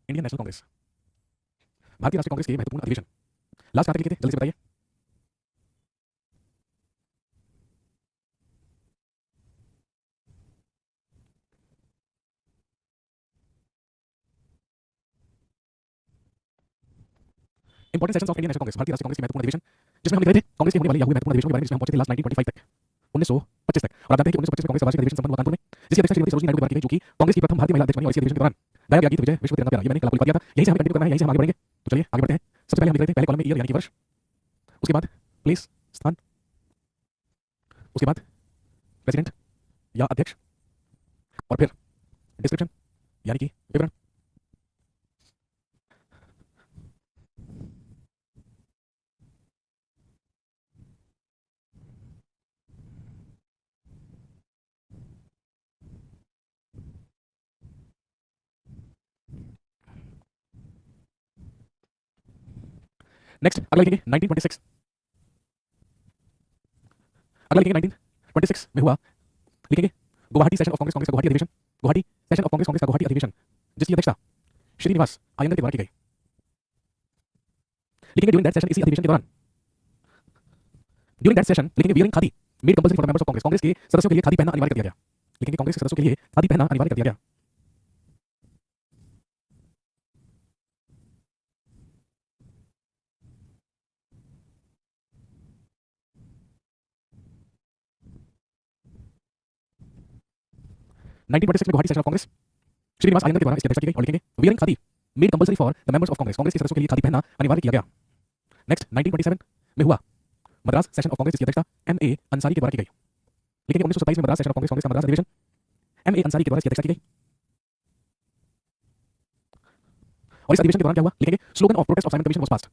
Indian national Congress, भारतीय राष्ट्रीय कांग्रेस के महत्वपूर्ण अधिवेशन लास्ट कहाँ तक लिखे थे, जल्दी से बताइए। Important sessions of Indian national Congress, भारतीय राष्ट्रीय कांग्रेस के महत्वपूर्ण अधिवेशन, जिसमें हम लिख रहे थे कांग्रेस के होने वाले या हुए महत्वपूर्ण अधिवेशन के बारे में, जिसमें हम पहुंचे थे लास्ट 1925 तक, 1925 तक। और आप जानते हैं कि 1925 में कांग्रेस का वार्षिक अधिवेशन संपन्न हुआ कानपुर में, जिसकी अध्यक्षता श्रीमती सरोजिनी नायडू द्वारा की गई, जो कि कांग्रेस की प्रथम भारतीय महिला अध्यक्ष बनी। और इसी अधिवेशन के दौरान गाया गया गीत विजय विश्व तिरंगा प्यारा, ये मैंने कल आपको लिखवा दिया था। यहीं से हमें कंटिन्यू करना है, यहीं से हम आगे बढ़ेंगे। तो चलिए आगे बढ़ते हैं। सबसे पहले हम लिख रहे थे पहले कॉलम में ईयर यानी कि वर्ष, उसके बाद प्लेस स्थान, उसके बाद प्रेसिडेंट या अध्यक्ष, और फिर डिस्क्रिप्शन यानी कि विवरण। नेक्स्ट अगला लिखेंगे 1926, अगला लिखेंगे 1926 में हुआ, लिखेंगे गुवाहाटी सेशन ऑफ कांग्रेस, कांग्रेस का गुवाहाटी अधिवेशन, गुवाहाटी सेशन ऑफ कांग्रेस, कांग्रेस का गुवाहाटी अधिवेशन, जिसकी अध्यक्षता श्रीनिवास अयंगर के द्वारा की गई। लिखेंगे ड्यूरिंग दैट सेशन, इसी अधिवेशन के दौरान, ड्यूरिंग दैट सेशन लिखेंगे wearing khadi made compulsory for members of Congress, Congress के सदस्यों के लिए खादी पहनना अनिवार्य कर दिया गया। लिखेंगे कांग्रेस के सदस्यों के लिए खादी पहनना अनिवार्य कर दिया गया। नाइनटीन में गुवाहाटी सेशन ऑफ कांग्रेस श्रीनिवास अयंगर के द्वारा इसकी अध्यक्षता की गई। और लिखेंगे wearing khadi made compulsory for the members of Congress, Congress के सदस्यों के लिए खादी पहनना अनिवार्य किया गया। नेक्स्ट 1927 में हुआ मद्रास सेशन ऑफ कांग्रेस, इसकी अध्यक्षता एम ए अंसारी के द्वारा की गई। लिखेंगे 1927 में मद्रास सेशन ऑफ कांग्रेस, कांग्रेस का मद्रास अधिवेशन, एम ए अंसारी के द्वारा इसकी अध्यक्षता की गई। और इस अधिवेशन के दौरान क्या हुआ, लिखेंगे slogan of protest of Simon Commission was passed.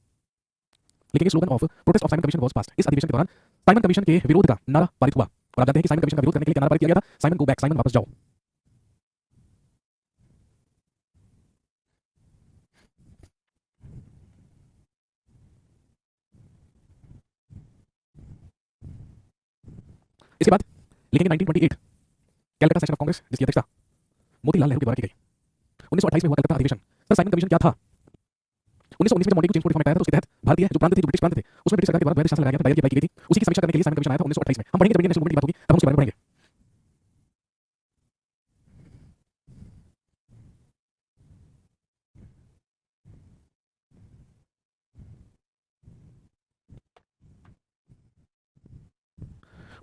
लिखेंगे slogan of protest of Simon Commission was passed. इस अधिवेशन के दौरान साइमन कमीशन के विरोध का नारा पारित हुआ। और आप जानते हैं कि साइमन कमीशन का विरोध करने के लिए क्या नारा पारित किया गया था, साइमन गो बैक, साइमन वापस जाओ। इसके बाद लिखेंगे 1928 कैलकाटा सेशन ऑफ कांग्रेस, जिसकी अध्यक्षता मोतीलाल नेहरू के द्वारा की गई। 1928 में हुआ कलकत्ता अधिवेशन। सर साइमन कमीशन क्या था? 1919 में जब मॉन्टेग्यू जेम्स को रिफॉर्म आया था, तो उसके तहत भारतीय जो प्रांत थे, जो ब्रिटिश प्रांत थे, उसमें ब्रिटिश सरकार के द्वारा वैध शासन लगाया गया था, दायर की अप्लाई की गई थी। उसी की समीक्षा करने के लिए साइमन कमीशन आया था 1928 में। हम पढ़ेंगे जब इंडियन नेशनल मूवमेंट की बात होगी, तब हम उसके बारे में पढ़ेंगे।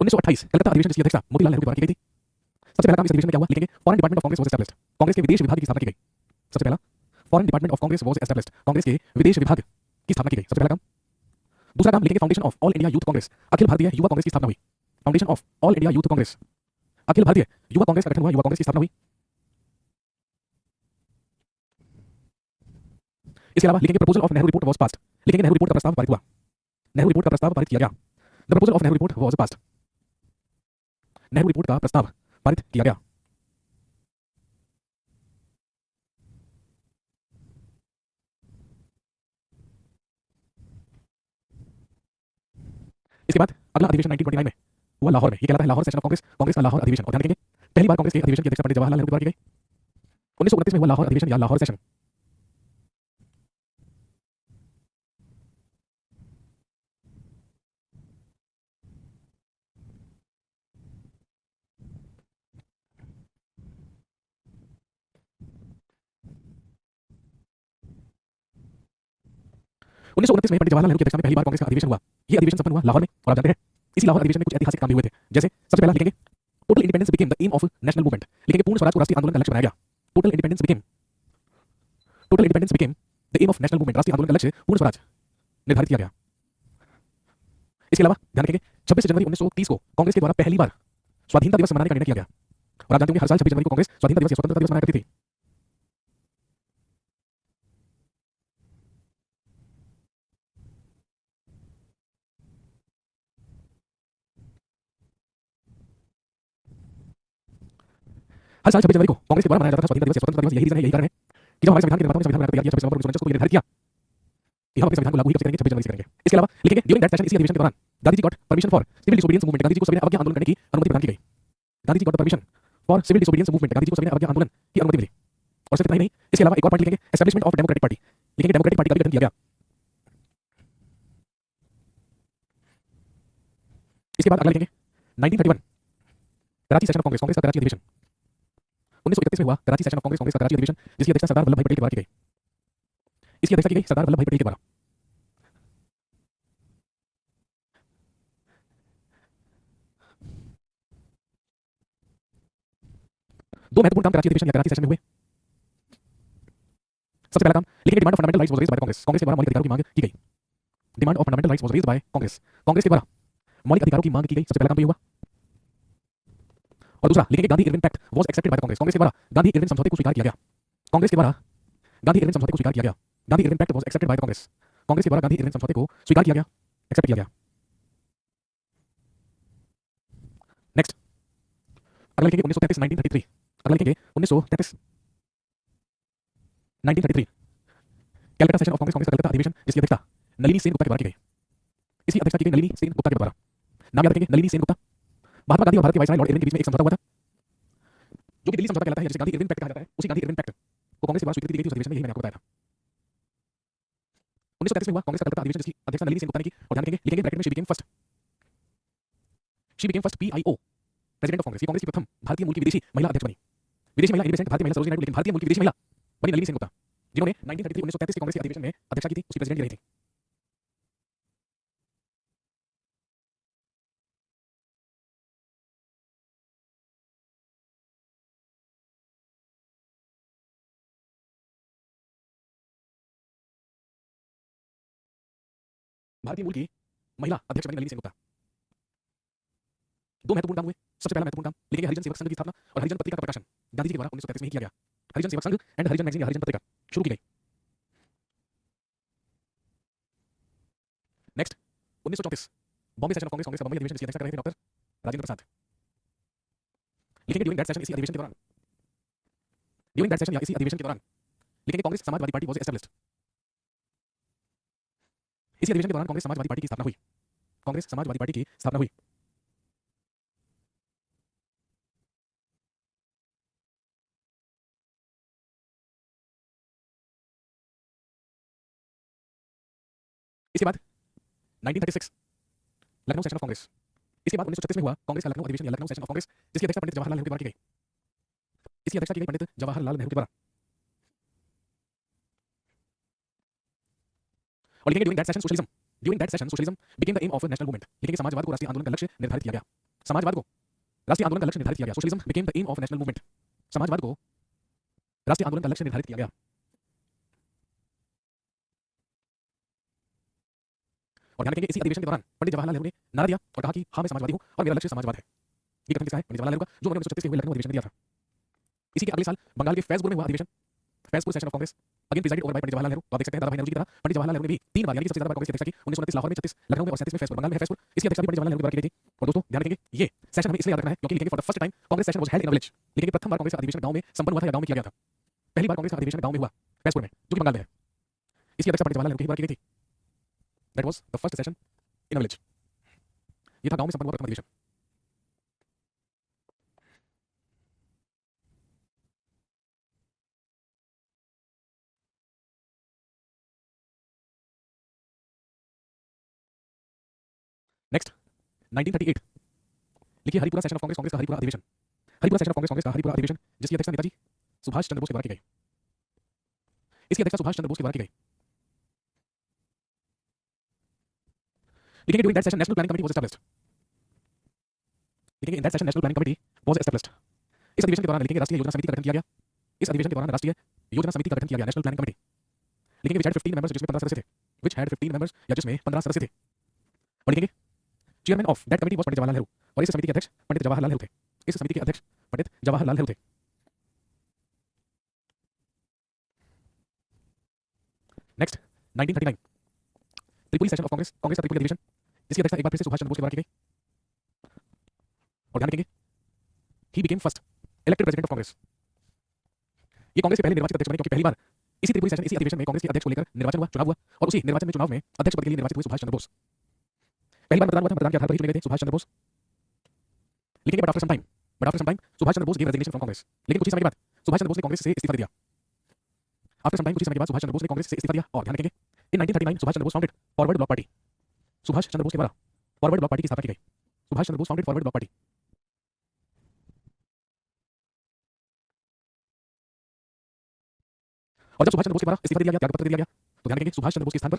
उन्नीस सौ अट्ठाईस कलकत्ता अधिवेशन, जिसकी अध्यक्षता मोतीलाल नेहरू के द्वारा की गई थी। सबसे पहला काम इस अधिवेशन में क्या हुआ, लिखेंगे foreign department of Congress was established, Congress के विदेश विभाग की स्थापना की गई। सबसे पहला foreign department of Congress was established, Congress के विदेश विभाग की स्थापना की गई। सबसे पहला काम। दूसरा काम लिखेंगे foundation of All India Youth Congress, अखिल भारतीय युवा कांग्रेस की स्थापना हुई। Foundation of All India Youth Congress, अखिल भारतीय युवा कांग्रेस का गठन हुआ, युवा कांग्रेस की स्थापना हुई। इसके अलावा लिखेंगे proposal of Nehru report was passed, लिखेंगे नेहरू रिपोर्ट का प्रस्ताव पारित हुआ, नेहरू रिपोर्ट का प्रस्ताव पारित किया गया। The proposal of Nehru report was passed, Nehru report का प्रस्ताव पारित किया गया। इसके बाद अगला अधिवेशन 1929 में हुआ लाहौर में, ये कहलाता है लाहौर सेशन ऑफ कांग्रेस, कांग्रेस का लाहौर अधिवेशन। और ध्यान रखेंगे पहली बार कांग्रेस के अधिवेशन की अध्यक्षता पंडित जवाहरलाल नेहरू के द्वारा की गई। 1929 में हुआ लाहौर अधिवेशन या लाहौर सेशन। उन्नीस सौ उनतीस में पंडित जवाहरलाल नेहरू की अध्यक्षता में पहली बार कांग्रेस का अधिवेशन हुआ। ये अधिवेशन संपन्न हुआ लाहौर में। और आप जानते हैं इसी लाहौर अधिवेशन में कुछ ऐतिहासिक काम भी हुए थे, जैसे सबसे पहला लिखेंगे total independence became the aim of national movement, लिखेंगे पूर्ण स्वराज को राष्ट्रीय आंदोलन का लक्ष्य बनाया गया। Total independence became, total independence became the aim of national movement, राष्ट्रीय आंदोलन का लक्ष्य पूर्ण स्वराज निर्धारित किया गया। इसके अलावा ध्यान रखेंगे 26 जनवरी 1930 को कांग्रेस के द्वारा पहली बार स्वाधीनता दिवस मनाने का निर्णय किया गया। और आप जानते होंगे हर साल 26 जनवरी को कांग्रेस स्वाधीनता दिवस या स्वतंत्रता दिवस मनाया करती थी। हर साल 26 जनवरी को कांग्रेस के द्वारा मनाया जाता था स्वाधीनता दिवस या स्वतंत्रता दिवस। यही रीजन है, यही कारण है कि जब हमारे संविधान के निर्माताओं ने संविधान बनाकर तैयार किया 26 नवंबर 1949 को, ये निर्धारित किया कि हम अपने संविधान को लागू ही कब से करेंगे, 26 जनवरी से करेंगे। इसके अलावा लिखेंगे ड्यूरिंग दैट सेशन, इसी अधिवेशन के दौरान Gandhi ji got permission for civil disobedience movement, Gandhi ji को सविनय अवज्ञा आंदोलन करने की अनुमति प्रदान की गई। Gandhi ji got permission for civil disobedience movement, Gandhi ji को सविनय अवज्ञा आंदोलन की अनुमति मिली। और सिर्फ इतना ही नहीं, इसके अलावा एक और पॉइंट लिखेंगे, एस्टैब्लिशमेंट ऑफ डेमोक्रेटिक पार्टी। लिखेंगे डेमोक्रेटिक पार्टी का भी गठन किया गया। इसके बाद अगला लिखेंगे 1931 कराची सेशन ऑफ कांग्रेस, कांग्रेस का कराची अधिवेशन। 1931 में हुआ कराची सेशन ऑफ कांग्रेस, कांग्रेस का कराची अधिवेशन, जिसकी अध्यक्षता सरदार वल्लभ भाई पटेल के द्वारा की गई। इसकी अध्यक्षता की गई सरदार वल्लभ भाई पटेल के द्वारा। दो महत्वपूर्ण काम कराची अधिवेशन या कराची सेशन में हुए। सबसे पहला काम लिखेंगे, demand of fundamental rights was raised bye Congress, Congress के द्वारा मौलिक अधिकारों की मांग की गई। Demand of fundamental rights was raised bye Congress, Congress के द्वारा मौलिक अधिकारों की मांग की गई। सबसे पहला काम तो ये हुआ। और दूसरा लिखेंगे, Gandhi Irwin pact was accepted by Congress, Congress के द्वारा गांधी इरविन समझौते को स्वीकार किया गया। कांग्रेस के द्वारा गांधी इरविन समझौते को स्वीकार किया गया। Gandhi Irwin pact was accepted by Congress, Congress के द्वारा गांधी इरविन समझौते को स्वीकार किया गया, एक्सेप्ट किया गया। नेक्स्ट अगला लिखेंगे 1933 1933। अगला लिखेंगे 1933 1933 कैलकाटा सेशन ऑफ कांग्रेस, कांग्रेस का कलकत्ता अधिवेशन, जिसकी अध्यक्षता नलिनी सेन गुप्ता के द्वारा की गई। इसकी अध्यक्षता की गई नलिनी सेन गुप्ता के द्वारा। नाम याद रखेंगे, नलिनी सेन गुप्ता। महात्मा गांधी और भारत के वायसराय लॉर्ड इरविन के बीच में एक समझौता हुआ था, जो कि दिल्ली समझौता कहलाता है, जिसे गांधी इरविन पैक्ट कहा जाता है। उसी गांधी इरविन पैक्ट को कांग्रेस के द्वारा स्वीकृति दी गई थी उस अधिवेशन में, यही मैंने आपको बताया था। 1933 में हुआ कांग्रेस का कलकत्ता अधिवेशन, जिसकी अध्यक्षता नलिनी सेन गुप्ता ने की। और ध्यान रखेंगे, लिखेंगे ब्रैकेट में she became first PIO president of Congress. ये कांग्रेस की प्रथम भारतीय मूल की विदेशी महिला अध्यक्ष बनी। विदेशी महिला इन भारतीय महिला सरोजिनी नायडू, लेकिन भारतीय मूल की विदेशी महिला बनी नलिनी सेन गुप्ता, जिन्होंने 1933 के कांग्रेस के अधिवेशन में अध्यक्षता की थी, उसकी प्रेसिडेंट रही थी। भारतीय मूल की महिला अध्यक्ष बनी नलिनी सेन गुप्ता। दो महत्वपूर्ण काम हुए। सबसे पहला महत्वपूर्ण काम लिखेंगे, हरिजन सेवक संघ की स्थापना और हरिजन पत्रिका का प्रकाशन गांधी जी के द्वारा 1933 में ही किया गया। Harijan Sevak Sangh and Harijan magazine या हरिजन पत्रिका शुरू की गई। Next 1934 Bombay session of Congress, Congress का बॉम्बे अधिवेशन, जिसकी अध्यक्षता कर रहे थे डॉक्टर राजेंद्र प्रसाद। लिखेंगे ड्यूरिंग दैट सेशन, इसी अधिवेशन के दौरान, ड्यूरिंग दैट सेशन या इसी अधिवेशन के दौरान लिखेंगे, Congress Samajwadi party was established. इसी अधिवेशन के दौरान कांग्रेस समाजवादी पार्टी की स्थापना हुई। कांग्रेस समाजवादी पार्टी की स्थापना हुई। इसके बाद 1936 लखनऊ सेशन ऑफ कांग्रेस। इसके बाद 1936 में हुआ कांग्रेस का लखनऊ अधिवेशन या लखनऊ सेशन ऑफ कांग्रेस, जिसकी अध्यक्षता पंडित जवाहरलाल नेहरू के द्वारा की गई। इसकी अध्यक्षता की गई पंडित जवाहरलाल नेहरू के द्वारा। और लिखेंगे, during that session socialism, during that session socialism became the aim of a national movement. लिखेंगे, समाजवाद को राष्ट्रीय आंदोलन का लक्ष्य निर्धारित किया गया। समाजवाद को राष्ट्रीय आंदोलन का लक्ष्य निर्धारित किया गया। Socialism became the aim of national movement. समाजवाद को राष्ट्रीय आंदोलन का लक्ष्य निर्धारित किया गया। और ध्यान रखेंगे, इसी अधिवेशन के दौरान पंडित जवाहरलाल नेहरू ने नारा दिया और कहा कि हाँ, मैं समाजवादी हूं और मेरा लक्ष्य समाजवाद है। ये कथन किसका है? पंडित जवाहरलाल नेहरू का, जो उन्होंने 1936 के हुए लखनऊ अधिवेशन में दिया था। इसी के अगले साल बंगाल के फैजपुर में हुआ अधिवेशन, Faizpur session of Congress, again presided over by Pandit Jawaharlal Nehru. आप देख सकते हैं, दादा भाई नेहरू की तरह पंडित जवाहरलाल नेहरू ने भी 3 बार, यानी कि सबसे ज्यादा बार कांग्रेस की अध्यक्षता की। 1929 लाहौर में, 36 लखनऊ में और 37 में फैजपुर, बंगाल में है फैजपुर। इसकी अध्यक्षता भी पंडित जवाहरलाल नेहरू द्वारा की गई थी। और दोस्तों ध्यान रखेंगे, ये सेशन हमें इसलिए याद रखना है क्योंकि लिखेंगे, for the first time Congress session was held in a village. लिखेंगे, प्रथम बार कांग्रेस का अधिवेशन गांव में संपन्न हुआ था या गांव में किया गया था। पहली बार कांग्रेस का अधिवेशन गांव में हुआ, फैजपुर में, जो कि बंगाल में है। इसकी अध्यक्षता पंडित जवाहरलाल नेहरू के द्वारा की गई थी। That was the first session in a village. ये था गांव में संपन्न हुआ प्रथम अधिवेशन। नेक्स्ट 1938 लिखिए, हरिपुरा सेशन ऑफ कांग्रेस, कांग्रेस का हरिपुरा अधिवेशन। हरिपुरा सेशन ऑफ कांग्रेस, कांग्रेस का हरिपुरा अधिवेशन, जिसकी अध्यक्षता नेताजी सुभाष चंद्र बोस के द्वारा की गई। इसकी अध्यक्षता सुभाष चंद्र बोस के द्वारा की गई। लिखेंगे, during that session national planning committee was established. लिखेंगे, in that session national planning committee was established. इस अधिवेशन के दौरान लिखेंगे, राष्ट्रीय योजना समिति का गठन किया गया। इस अधिवेशन के दौरान राष्ट्रीय योजना समिति का गठन किया गया, नेशनल प्लानिंग कमेटी। लिखेंगे, विच हैड 15 मेंबर्स, जिसमें 15 सदस्य थे। विच हैड 15 मेंबर्स, या जिसमें 15 सदस्य थे। और लिखेंगे, chairman of that committee was Pandit Jawaharlal Nehru. और इस समिति के अध्यक्ष पंडित जवाहरलाल नेहरू थे। इस समिति के अध्यक्ष पंडित जवाहरलाल नेहरू थे। Next 1939 Tripuri session of Congress, Congress का त्रिपुरी अधिवेशन, जिसकी अध्यक्षता एक बार फिर से सुभाष चंद्र बोस के द्वारा की गई। और ध्यान रखेंगे, he became first elected president of Congress. ये कांग्रेस के पहले निर्वाचित अध्यक्ष बने, क्योंकि पहली बार इसी त्रिपुरी सेशन, इसी अधिवेशन में कांग्रेस के अध्यक्ष को लेकर निर्वाचन हुआ, चुनाव हुआ। और उसी निर्वाचन में, चुनाव में अध्यक्ष पद के लिए निर्वाचित हुए सुभाष चंद्र बोस। पहली बार मतदान हुआ था, मतदान के आधार पर ही चुने गए थे सुभाष चंद्र बोस। लिखेंगे, but after some time Subhash Chandra Bose give resignation from Congress. लेकिन कुछ ही समय के बाद सुभाष चंद्र बोस ने कांग्रेस से इस्तीफा दे दिया। आफ्टर सम टाइम कुछ समय के बाद सुभाष चंद्र बोस ने कांग्रेस से इस्तीफा दिया और ध्यान रखेंगे in 1939 Subhash Chandra Bose founded Forward Bloc party. Subhash Chandra Bose के द्वारा फॉरवर्ड ब्लॉक पार्टी की स्थापना की गई। Subhash Chandra Bose founded Forward Bloc party. और जब सुभाष चंद्र बोस के द्वारा इस्तीफा दिया गया, त्यागपत्र दिया गया, तो ध्यान रखेंगे सुभाष चंद्र बोस के स्थान पर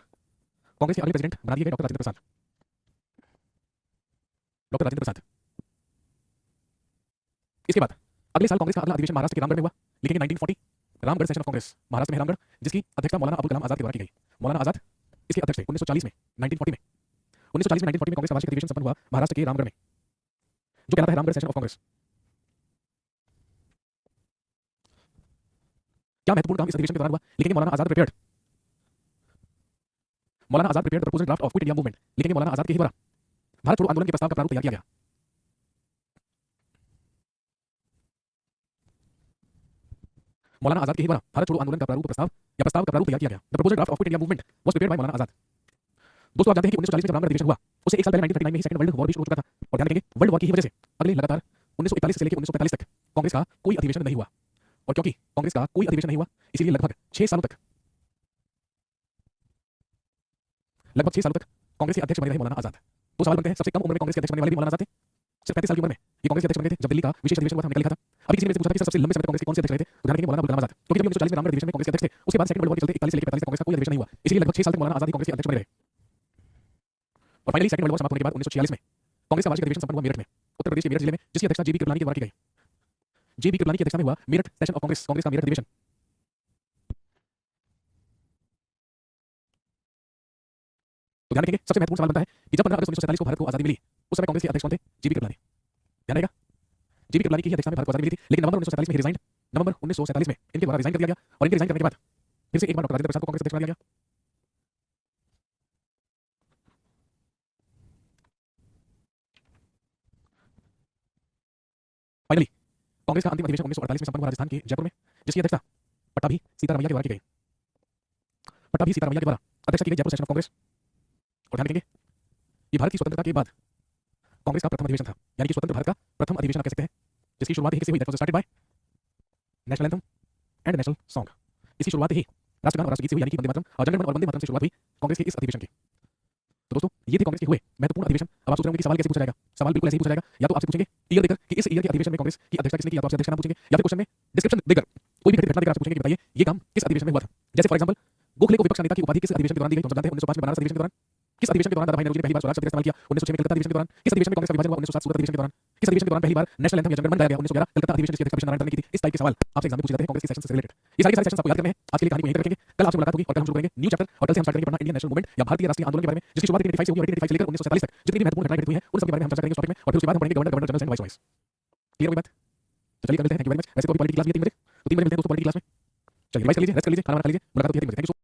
कांग्रेस के अगले प्रेसिडेंट बना दिए गए डॉक्टर राजेंद्र प्रसाद। डॉक्टर राजेंद्र प्रसाद। इसके बाद अगले साल कांग्रेस का अगला अधिवेशन महाराष्ट्र के रामगढ़ में हुआ। लिखेंगे 1940 रामगढ़ सेशन ऑफ कांग्रेस, महाराष्ट्र में रामगढ़, जिसकी अध्यक्षता मौलाना अबुल कलाम आजाद के द्वारा की गई। मौलाना आजाद इसके अध्यक्ष थे 1940 में 1940 में 1940 में कांग्रेस का वार्षिक अधिवेशन संपन्न हुआ महाराष्ट्र के रामगढ़ में, जो कहलाता है रामगढ़ सेशन ऑफ कांग्रेस। क्या महत्वपूर्ण काम इस अधिवेशन के दौरान हुआ? लिखेंगे Maulana Azad prepared the proposal draft of quit India movement. लिखेंगे मौलाना आजाद के ही द्वारा भारत छोड़ो आंदोलन के प्रस्ताव का प्रारूप तैयार किया गया। मौलाना आजाद के ही द्वारा भारत छोड़ो आंदोलन का प्रस्ताव का प्रारूप तैयार किया गया। The proposal draft of quit India movement was prepared by Maulana Azad. दोस्तों आप जानते हैं कि 1940 में जब रामगढ़ अधिवेशन हुआ उससे एक साल पहले 1939 में ही सेकंड वर्ल्ड वॉर भी शुरू हो चुका था। और ध्यान रखेंगे वर्ल्ड वॉर की वजह से अगले लगातार 1941 से लेकर 1945 तक कांग्रेस का कोई अधिवेशन नहीं हुआ। और क्योंकि कांग्रेस का कोई अधिवेशन नहीं हुआ इसीलिए लगभग 6 सालों तक कांग्रेस के अध्यक्ष बने रहे मौलाना आजाद। तो सवाल बनते हैं सबसे कम उम्र में कांग्रेस के अध्यक्ष बनने वाले भी मौलाना आजाद थे। सिर्फ 35 साल की उम्र में ये कांग्रेस के अध्यक्ष बने थे। जब दिल्ली का विशेष अधिवेशन हुआ था हमने कल लिखा था। अभी किसी ने मुझसे पूछा था कि सबसे लंबे समय तक कांग्रेस के कौन से अध्यक्ष रहे थे, तो ध्यान रखेंगे मौलाना अबुल कलाम आजाद। क्योंकि जब 1940 में रामगढ़ अधिवेशन में कांग्रेस के अध्यक्ष थे उसके बाद सेकंड वर्ल्ड वॉर के चलते 41 से लेकर 45 तक कांग्रेस का कोई अधिवेशन नहीं हुआ, इसलिए लगभग 6 साल तक मौलाना आजाद कांग्रेस के अध्यक्ष बने रहे। और फाइनली सेकंड वर्ल्ड वॉर समाप्त होने के बाद 1946 में कांग्रेस का वार्षिक अधिवेशन संपन्न हुआ मेरठ में, उत्तर प्रदेश के मेरठ जिले में, जिसकी अध्यक्षता जेबी कृपलानी के द्वारा की गई। जेबी कृपलानी की अध्यक्षता में हुआ मेरठ सेशन ऑफ कांग्रेस का मेरठ अधिवेशन। तो ध्यान रखेंगे सबसे महत्वपूर्ण सवाल बनता है कि जब 15 अगस्त 1947 को भारत को आजादी मिली उस समय कांग्रेस के अध्यक्ष कौन थे? जेबी कृपलानी। ध्यान रहेगा जेबी कृपलानी की ही अध्यक्षता में भारत को आजादी मिली थी, लेकिन नवंबर 1947 में ही रिजाइन नवंबर 1947 में इनके द्वारा रिजाइन कर दिया गया। और इनके रिजाइन करने के बाद फिर से एक बार डॉक्टर राजेंद्र प्रसाद को कांग्रेस अध्यक्ष बना दिया गया। फाइनली कांग्रेस का अंतिम अधिवेशन 1948 में संपन्न हुआ राजस्थान के जयपुर में, जिसकी अध्यक्षता पट्टाभी सीतारमैया के द्वारा की गई। पट्टाभी सीतारमैया के द्वारा अध्यक्षता की गई जयपुर सेशन ऑफ कांग्रेस। और ध्यान रखेंगे ये भारत की स्वतंत्रता के बाद कांग्रेस का प्रथम अधिवेशन था, यानी कि स्वतंत्र भारत का प्रथम अधिवेशन आप कह सकते हैं, जिसकी शुरुआत ही किससे हुई? That was started by national anthem and national song. इसकी शुरुआत ही राष्ट्रगान और राष्ट्रगीत से हुई, यानी कि वंदे मातरम और जनगण मन और वंदे मातरम से शुरुआत हुई कांग्रेस के इस अधिवेशन की। तो दोस्तों ये थे कांग्रेस के हुए महत्वपूर्ण अधिवेशन। अब आप सोच रहे होंगे कि सवाल कैसे पूछा जाएगा? सवाल बिल्कुल ऐसे ही पूछा जाएगा। या तो आपसे पूछेंगे ईयर देकर कि इस ईयर के अधिवेशन में कांग्रेस की अध्यक्षता किसने की, या तो आपसे अध्यक्ष नाम पूछेंगे, या फिर क्वेश्चन में डिस्क्रिप्शन देकर कोई भी घटित घटना देकर आपसे पूछेंगे कि बताइए ये काम किस अधिवेशन में हुआ था। जैसे फॉर एग्जांपल गोखले को विपक्ष नेता की उपाधि किस अधिवेशन के दौरान दी गई? तो जानते हैं 1905 में बनारस अधिवेशन के दौरान। किस अधिवेशन के दौरान दादा भाई नौरोजी ने पहली बार स्वराज शब्द का इस्तेमाल किया? 1906 में कलकत्ता अधिवेशन के दौरान। किस अधिवेशन में कांग्रेस का विभाजन हुआ? 1907 सूरत अधिवेशन के दौरान। किस अधिवेशन के दौरान पहली बार नेशनल एंथम या जनगण मन गाया गया? 1911 कलकत्ता अधिवेशन जिसकी अध्यक्षता नारायण ने की थी। इस टाइप के सवाल आपसे एग्जाम में पूछे जाते हैं कांग्रेस के सेशन से रिलेटेड। ये सारे सेशन आपको याद करने हैं। आज के लिए कहानी को यहीं रखेंगे। कल आपसे मुलाकात होगी और कल हम शुरू करेंगे न्यू चैप्टर। और कल से हम स्टार्ट करेंगे पढ़ना इंडियन नेशनल मूवमेंट या भारतीय राष्ट्रीय आंदोलन के बारे में, जिसकी शुरुआत 1885 से हुई और 1885 से लेकर 1947 तक जितनी भी महत्वपूर्ण घटनाएं घटित हुई हैं उन सब के बारे में हम चर्चा करेंगे इस टॉपिक में। और फिर उसके बाद हम पढ़ेंगे governor general and viceroys. Clear हो गई बात? तो चलिए कर लेते हैं। Thank you very much. वैसे तो अभी पॉलिटिकल क्लास भी है 3 बजे, तो 3 बजे मिलते हैं दोस्तों पॉलिटिकल क्लास में। चलिए रिवाइज कर लीजिए, रेस्ट कर लीजिए, खाना वाना खा लीजिए। मुलाकात होती है 3 बजे। Thank you.